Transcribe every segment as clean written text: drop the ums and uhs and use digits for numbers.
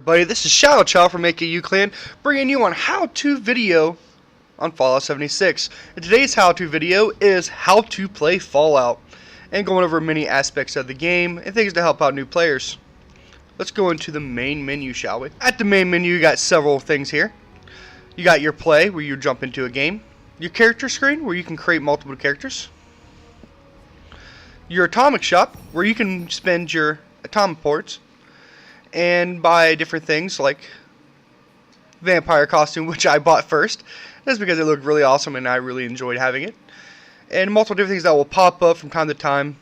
Everybody, this is Shadow Child from AKU Clan, bringing you on how-to video on Fallout 76. And today's how-to video is how to play Fallout, and going over many aspects of the game and things to help out new players. Let's go into the main menu, shall we? At the main menu, you got several things here. You got your play, where you jump into a game. Your character screen, where you can create multiple characters. Your atomic shop, where you can spend your atomic ports and buy different things like vampire costume, which I bought first. That's because it looked really awesome and I really enjoyed having it. And multiple different things that will pop up from time to time.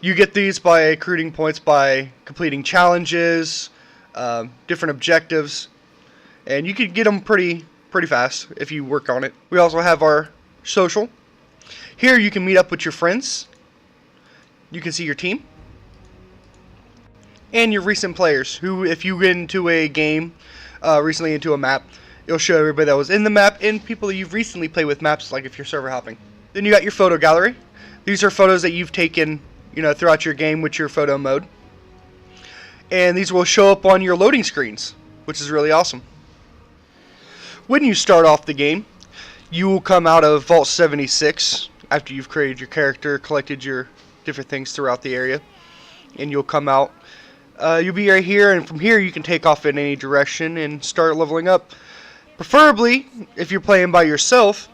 You get these by accruing points by completing challenges, different objectives, and you can get them pretty fast if you work on it. We also have our social. Here you can meet up with your friends. You can see your team. And your recent players, who if you get into a game, recently into a map, it'll show everybody that was in the map and people that you've recently played with maps, like if you're server hopping. Then you got your photo gallery. These are photos that you've taken, throughout your game with your photo mode. And these will show up on your loading screens, which is really awesome. When you start off the game, you will come out of Vault 76 after you've created your character, collected your different things throughout the area, and you'll come out. You'll be right here, and from here you can take off in any direction and start leveling up. Preferably, if you're playing by yourself,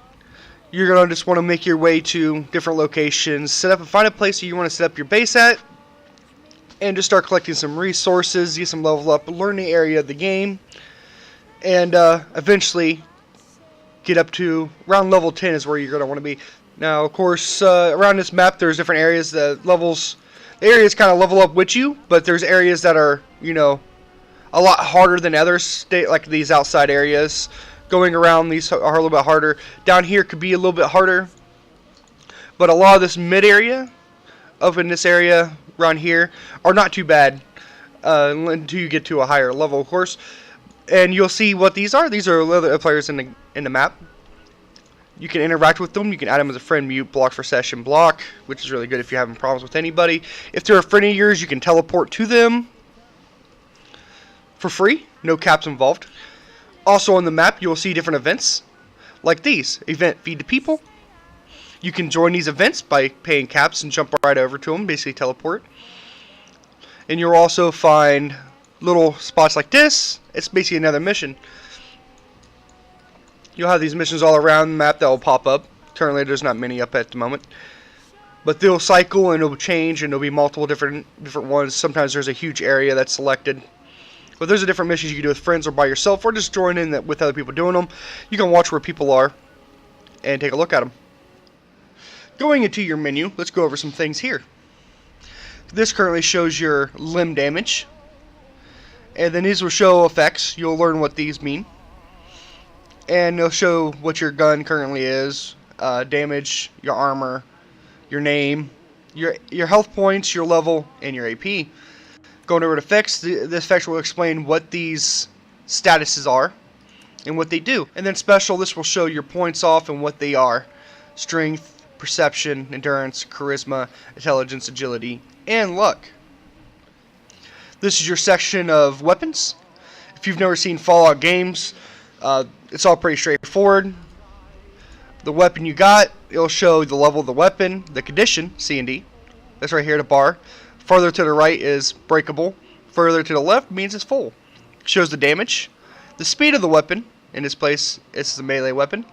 you're going to just want to make your way to different locations, find a place that you want to set up your base at, and just start collecting some resources, get some level up, learn the area of the game, and eventually get up to around level 10 is where you're going to want to be. Now, of course, around this map there's different areas. The areas kind of level up with you, but there's areas that are, a lot harder than others, like these outside areas. Going around these are a little bit harder. Down here could be a little bit harder, but a lot of this mid area, up in this area around here, are not too bad until you get to a higher level, of course. And you'll see what these are. These are other players in the map. You can interact with them. You can add them as a friend, mute, block for session, block, which is really good if you're having problems with anybody. If they're a friend of yours, you can teleport to them for free. No caps involved. Also on the map, you'll see different events like these. Event Feed the People. You can join these events by paying caps and jump right over to them, basically teleport. And you'll also find little spots like this. It's basically another mission. You'll have these missions all around the map that will pop up. Currently, there's not many up at the moment, but they'll cycle and it'll change, and there'll be multiple different ones. Sometimes there's a huge area that's selected, but there's a different missions you can do with friends or by yourself, or just join in with other people doing them. You can watch where people are and take a look at them. Going into your menu, let's go over some things here. This currently shows your limb damage, and then these will show effects. You'll learn what these mean. And it'll show what your gun currently is, damage, your armor, your name, your health points, your level, and your AP. Going over to effects, this effect will explain what these statuses are and what they do. And then special, this will show your points off and what they are. Strength, perception, endurance, charisma, intelligence, agility, and luck. This is your section of weapons. If you've never seen Fallout games, it's all pretty straightforward. The weapon you got, it'll show the level of the weapon, the condition, C and D. That's right here at a bar. Further to the right is breakable. Further to the left means it's full. Shows the damage, the speed of the weapon. In this place, it's the melee weapon.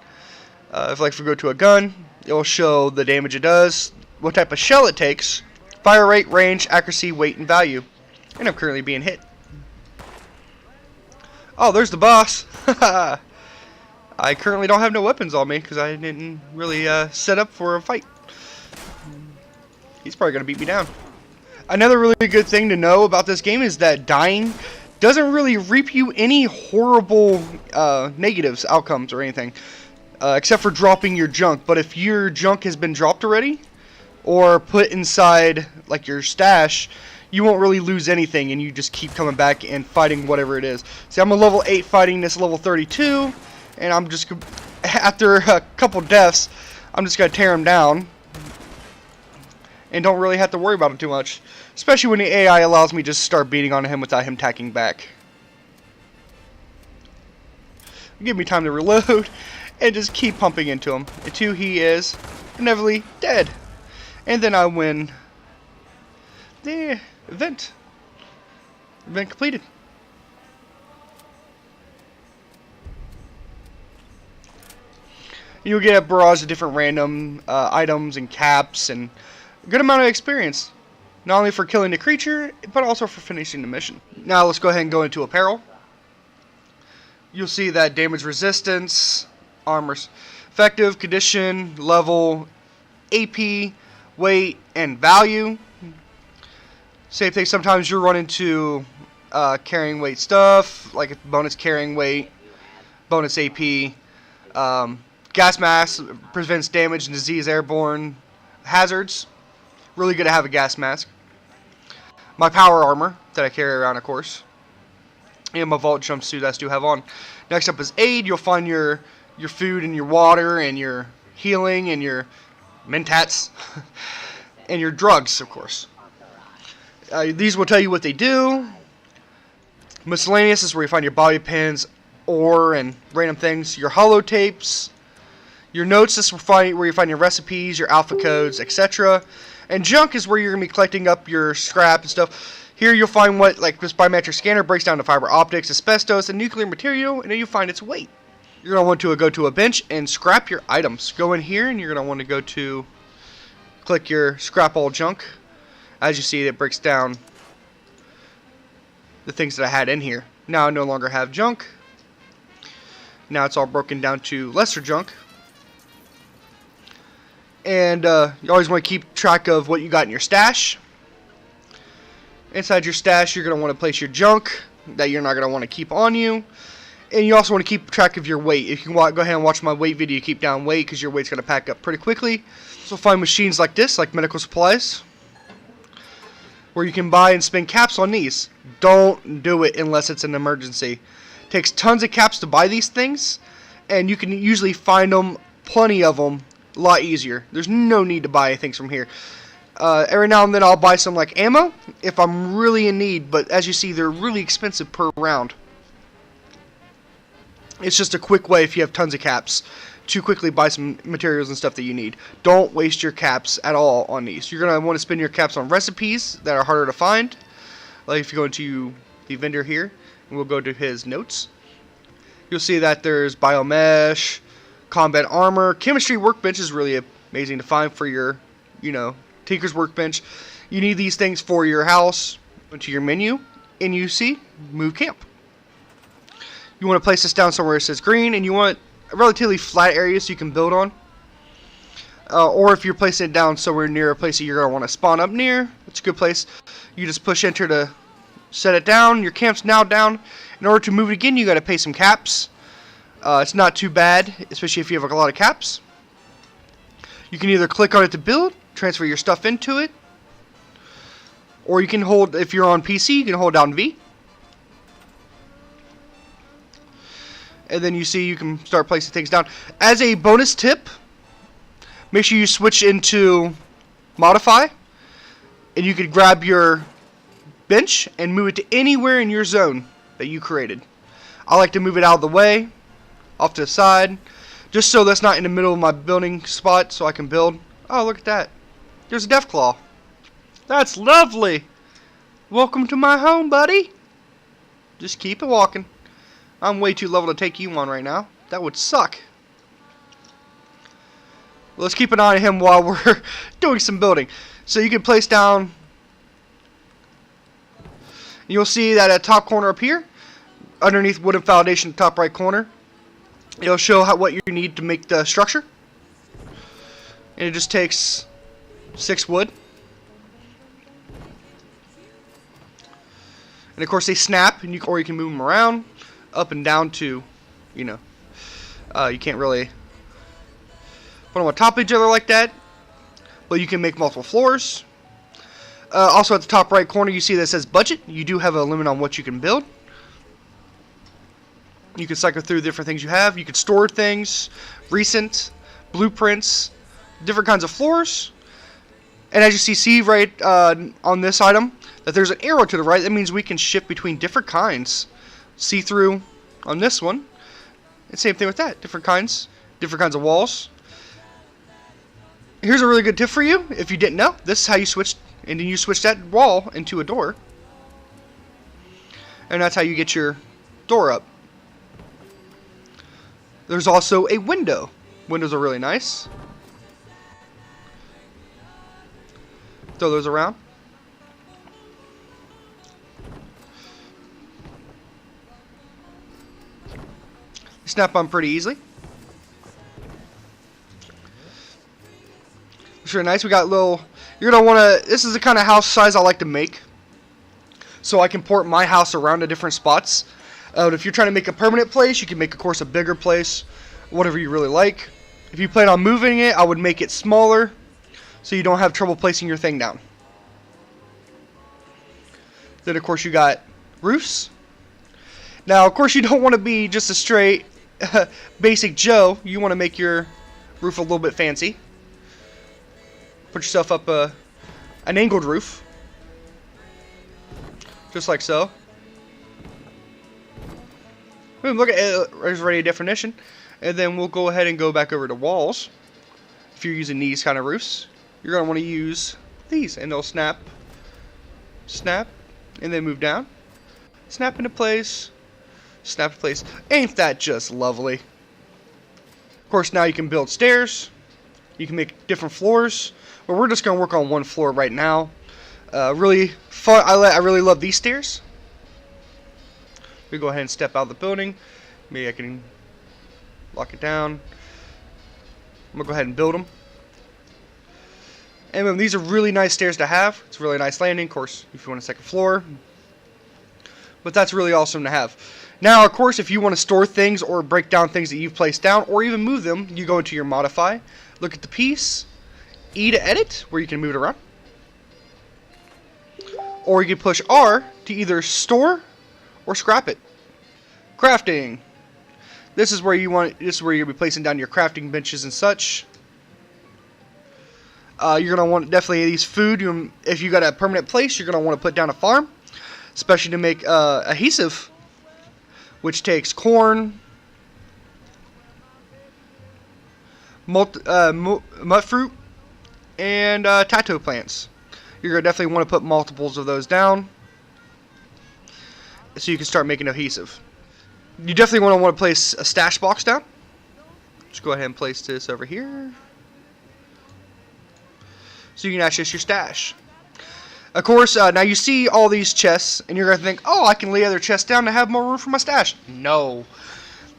If we go to a gun, it'll show the damage it does, what type of shell it takes, fire rate, range, accuracy, weight, and value. And I'm currently being hit. Oh, there's the boss. I currently don't have no weapons on me because I didn't really set up for a fight. He's probably going to beat me down. Another really good thing to know about this game is that dying doesn't really reap you any horrible negatives, outcomes, or anything. Except for dropping your junk. But if your junk has been dropped already, or put inside like your stash, you won't really lose anything, and you just keep coming back and fighting whatever it is. See, I'm a level 8 fighting this level 32, and I'm just, after a couple deaths, I'm just going to tear him down. and don't really have to worry about him too much. Especially when the AI allows me to just start beating on him without him attacking back. Give me time to reload and just keep pumping into him until he is inevitably dead. And then I win the event. Event completed. You'll get a barrage of different random items and caps and a good amount of experience. Not only for killing the creature, but also for finishing the mission. Now let's go ahead and go into apparel. You'll see that damage resistance, armor's effective, condition, level, AP, weight, and value. Same thing, sometimes you'll run into carrying weight stuff, like bonus carrying weight, bonus AP, gas mask prevents damage and disease airborne hazards. Really good to have a gas mask. My power armor that I carry around, of course. And my vault jumpsuit that I do have on. Next up is aid. You'll find your food and your water and your healing and your mentats and your drugs, of course. These will tell you what they do. Miscellaneous is where you find your bobby pins, ore, and random things. Your holotapes. Your notes is where you find your recipes, your alpha codes, etc. And junk is where you're going to be collecting up your scrap and stuff. Here you'll find what, like this biometric scanner breaks down to fiber optics, asbestos, and nuclear material, and then you find its weight. You're going to want to go to a bench and scrap your items. Go in here and you're going to want to go to, click your scrap all junk. As you see, it breaks down the things that I had in here. Now I no longer have junk. Now it's all broken down to lesser junk. And you always want to keep track of what you got in your stash. Inside your stash, you're going to want to place your junk that you're not going to want to keep on you. And you also want to keep track of your weight. If you can go ahead and watch my weight video, keep down weight because your weight's going to pack up pretty quickly. So find machines like this, like medical supplies, where you can buy and spend caps on these. Don't do it unless it's an emergency. It takes tons of caps to buy these things, and you can usually find them, plenty of them, a lot easier. There's no need to buy things from here. Every now and then I'll buy some like ammo if I'm really in need, but as you see, they're really expensive per round. It's just a quick way if you have tons of caps to quickly buy some materials and stuff that you need. Don't waste your caps at all on these. You're going to want to spend your caps on recipes that are harder to find. Like if you go into the vendor here, and we'll go to his notes, you'll see that there's biomesh, combat armor. Chemistry workbench is really amazing to find for your, Tinker's workbench. You need these things for your house. Go to your menu, and you see move camp. You want to place this down somewhere it says green, and you want a relatively flat area so you can build on. Or if you're placing it down somewhere near a place that you're going to want to spawn up near, it's a good place. You just push enter to set it down. Your camp's now down. In order to move it again, you got to pay some caps. It's not too bad, especially if you have a lot of caps. You can either click on it to build, transfer your stuff into it, or you can hold, if you're on PC, you can hold down V. And then you see you can start placing things down. As a bonus tip, make sure you switch into modify, and you can grab your bench and move it to anywhere in your zone that you created. I like to move it out of the way, off to the side, just so that's not in the middle of my building spot so I can build. Oh, look at that. There's a Deathclaw. That's lovely. Welcome to my home, buddy. Just keep it walking. I'm way too level to take you on right now. That would suck. Let's keep an eye on him while we're doing some building. So you can place down. You'll see that at top corner up here, underneath wooden foundation, top right corner, it'll show what you need to make the structure. And it just takes 6 wood. And of course they snap, and or you can move them around, up and down to, you can't really put them on top of each other like that, but you can make multiple floors. Also at the top right corner you see that says budget. You do have a limit on what you can build. You can cycle through different things you have. You can store things, recent, blueprints, different kinds of floors. And as you see right on this item, that there's an arrow to the right. That means we can shift between different kinds. See-through on this one. And same thing with that. Different kinds of walls. Here's a really good tip for you. If you didn't know, this is how you switch, and then you switch that wall into a door. And that's how you get your door up. There's also a window. Windows are really nice. Throw those around. Snap on pretty easily. It's really nice. We got little. You're gonna want to. This is the kind of house size I like to make, so I can port my house around to different spots. If you're trying to make a permanent place, you can make, of course, a bigger place, whatever you really like. If you plan on moving it, I would make it smaller, so you don't have trouble placing your thing down. Then, of course, you got roofs. Now, of course, you don't want to be just a straight basic Joe. You want to make your roof a little bit fancy. Put yourself up an angled roof, just like so. Boom, look at it, there's already a definition. And then we'll go ahead and go back over to walls. If you're using these kind of roofs, you're going to want to use these, and they'll snap, snap, and then move down, snap into place, snap into place. Ain't that just lovely? Of course, now you can build stairs. You can make different floors, but we're just going to work on one floor right now. Really fun. I really love these stairs. We go ahead and step out of the building. Maybe I can lock it down. I'm going to go ahead and build them. And these are really nice stairs to have. It's a really nice landing, of course, if you want a second floor. But that's really awesome to have. Now, of course, if you want to store things or break down things that you've placed down or even move them, you go into your modify, look at the piece, E to edit, where you can move it around. Or you can push R to either store or scrap it. Crafting. This is where you're going to be placing down your crafting benches and such. You're going to want definitely these food. If you got a permanent place, you're going to want to put down a farm, especially to make adhesive, which takes corn, mut fruit, and tato plants. You're going to definitely want to put multiples of those down so you can start making adhesive. You definitely want to place a stash box down. Just go ahead and place this over here, so you can access your stash. Of course, now you see all these chests, and you're going to think, oh, I can lay other chests down to have more room for my stash. No.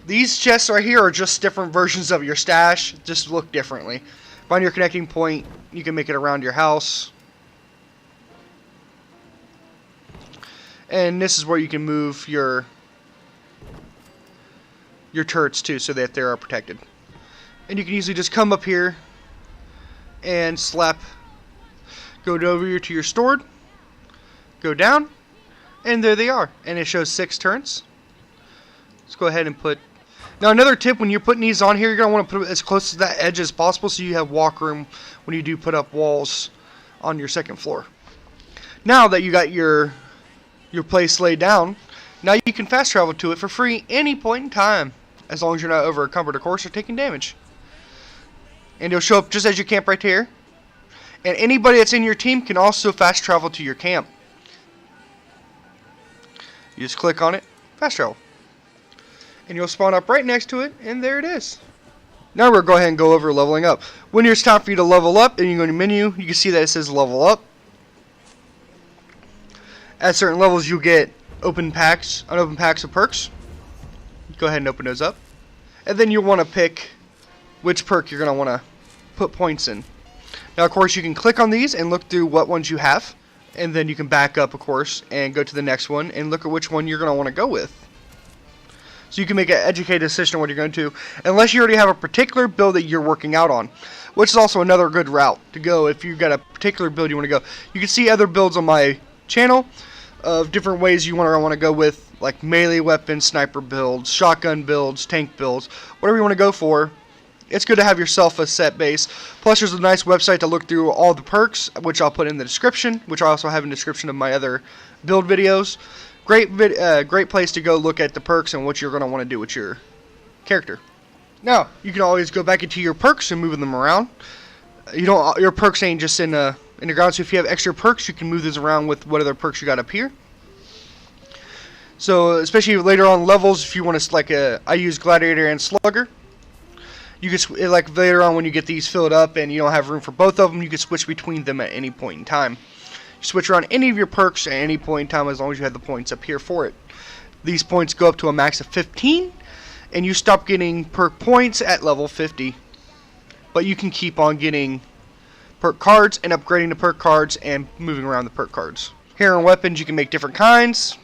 These chests right here are just different versions of your stash, just look differently. Find your connecting point. You can make it around your house. And this is where you can move your turrets too, so that they are protected. And you can easily just come up here and slap, go over here to your stored, go down, and there they are. And it shows 6 turrets. Let's go ahead and put. Now, another tip, when you're putting these on here, you're going to want to put it as close to that edge as possible so you have walk room when you do put up walls on your second floor. Now that you got your place laid down, now you can fast travel to it for free any point in time, as long as you're not over encumbered, of course, or taking damage. And it'll show up just as you camp right here. And anybody that's in your team can also fast travel to your camp. You just click on it, fast travel. And you'll spawn up right next to it, and there it is. Now we'll go ahead and go over leveling up. When it's time for you to level up, and you go to menu, you can see that it says level up. At certain levels, you'll get unopened packs of perks. Go ahead and open those up. And then you'll want to pick which perk you're going to want to put points in. Now, of course, you can click on these and look through what ones you have. And then you can back up, of course, and go to the next one and look at which one you're going to want to go with. So you can make an educated decision on what you're going to, unless you already have a particular build that you're working out on, which is also another good route to go if you've got a particular build you want to go. You can see other builds on my channel of different ways you want to go with, like melee weapons, sniper builds, shotgun builds, tank builds, whatever you want to go for. it's good to have yourself a set base. Plus, there's a nice website to look through all the perks, which I'll put in the description, which I also have in the description of my other build videos. Great place to go look at the perks and what you're going to want to do with your character. Now, you can always go back into your perks and move them around. Your perks ain't just in the ground, so if you have extra perks, you can move these around with what other perks you got up here. So, especially later on levels, if you want to, I use Gladiator and Slugger. You can, like later on when you get these filled up and you don't have room for both of them, you can switch between them at any point in time. You switch around any of your perks at any point in time as long as you have the points up here for it. These points go up to a max of 15, and you stop getting perk points at level 50. But you can keep on getting perk cards and upgrading the perk cards and moving around the perk cards. Here in weapons, you can make different kinds.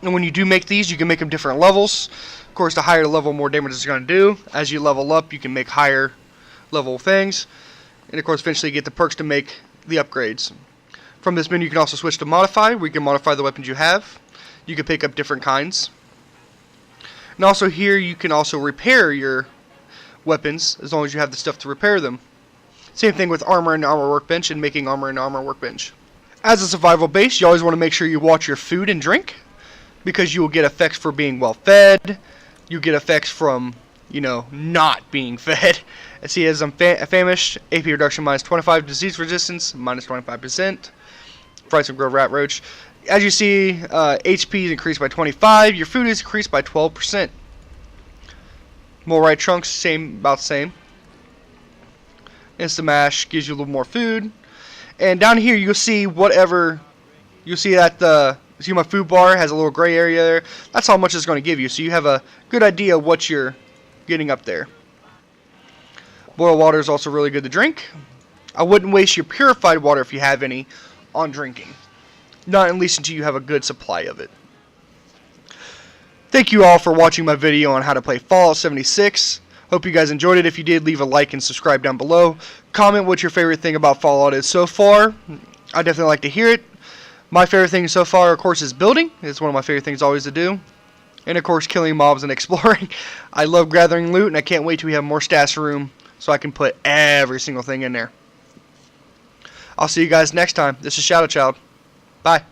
And when you do make these, you can make them different levels. Of course, the higher level, more damage it's going to do. As you level up, you can make higher level things. And of course, eventually you get the perks to make the upgrades. From this menu, you can also switch to modify, where you can modify the weapons you have. You can pick up different kinds. And also here, you can also repair your weapons, as long as you have the stuff to repair them. Same thing with armor and armor workbench and making armor and armor workbench. As a survival base, you always want to make sure you watch your food and drink, because you will get effects for being well fed. You get effects from, not being fed. See, as I'm famished, AP reduction minus 25, disease resistance minus 25%. Fright some grove rat roach. As you see, HP is increased by 25. Your food is increased by 12%. Morite trunks, about the same. Instant mash gives you a little more food. And down here you'll see that see my food bar has a little gray area there. That's how much it's going to give you, so you have a good idea of what you're getting up there. Boiled water is also really good to drink. I wouldn't waste your purified water if you have any on drinking. Not at least until you have a good supply of it. Thank you all for watching my video on how to play Fallout 76. Hope you guys enjoyed it. If you did, leave a like and subscribe down below. Comment what your favorite thing about Fallout is so far. I definitely like to hear it. My favorite thing so far, of course, is building. It's one of my favorite things always to do. And, of course, killing mobs and exploring. I love gathering loot, and I can't wait till we have more stash room so I can put every single thing in there. I'll see you guys next time. This is Shadow Child. Bye.